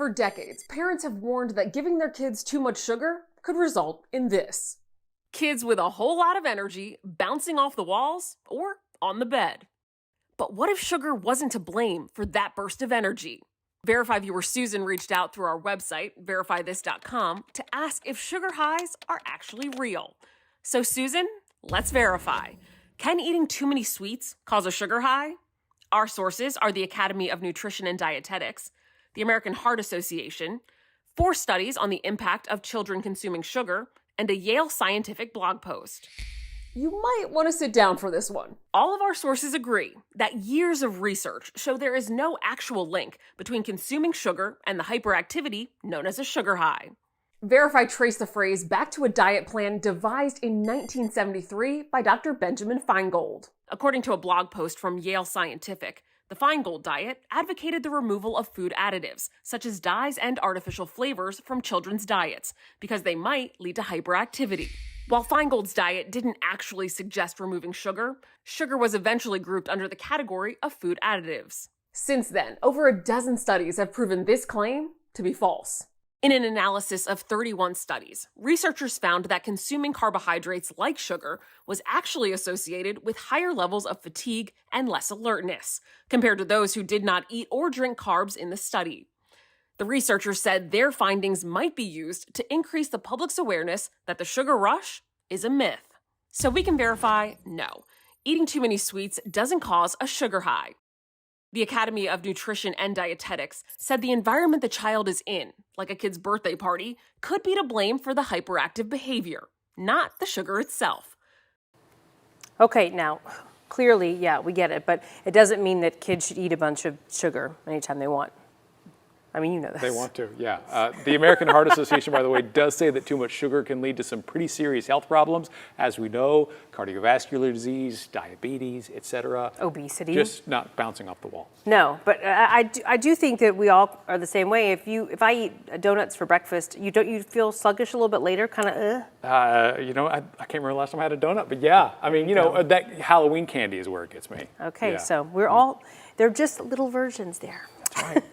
For decades, parents have warned that giving their kids too much sugar could result in this. Kids with a whole lot of energy bouncing off the walls or on the bed. But what if sugar wasn't to blame for that burst of energy? Verify viewer Susan reached out through our website, verifythis.com, to ask if sugar highs are actually real. So Susan, let's verify. Can eating too many sweets cause a sugar high? Our sources are the Academy of Nutrition and Dietetics, the American Heart Association, 4 studies on the impact of children consuming sugar, and a Yale scientific blog post. You might want to sit down for this one. All of our sources agree that years of research show there is no actual link between consuming sugar and the hyperactivity known as a sugar high. Verify traced the phrase back to a diet plan devised in 1973 by Dr. Benjamin Feingold. According to a blog post from Yale Scientific, the Feingold diet advocated the removal of food additives, such as dyes and artificial flavors, from children's diets, because they might lead to hyperactivity. While Feingold's diet didn't actually suggest removing sugar, sugar was eventually grouped under the category of food additives. Since then, over a dozen studies have proven this claim to be false. In an analysis of 31 studies, researchers found that consuming carbohydrates like sugar was actually associated with higher levels of fatigue and less alertness, compared to those who did not eat or drink carbs in the study. The researchers said their findings might be used to increase the public's awareness that the sugar rush is a myth. So we can verify, no, eating too many sweets doesn't cause a sugar high. The Academy of Nutrition and Dietetics said the environment the child is in, like a kid's birthday party, could be to blame for the hyperactive behavior, not the sugar itself. Okay, now, clearly, yeah, we get it, but it doesn't mean that kids should eat a bunch of sugar anytime they want. I mean, you know this. They want to, yeah. The American Heart Association, by the way, does say that too much sugar can lead to some pretty serious health problems. As we know, cardiovascular disease, diabetes, etc. Obesity. Just not bouncing off the wall. No, but I do think that we all are the same way. If I eat donuts for breakfast, you feel sluggish a little bit later, kind of You know, I can't remember the last time I had a donut, but yeah. I mean, you know, that Halloween candy is where it gets me. Okay, Yeah. so we're all, they're just little versions there. That's right.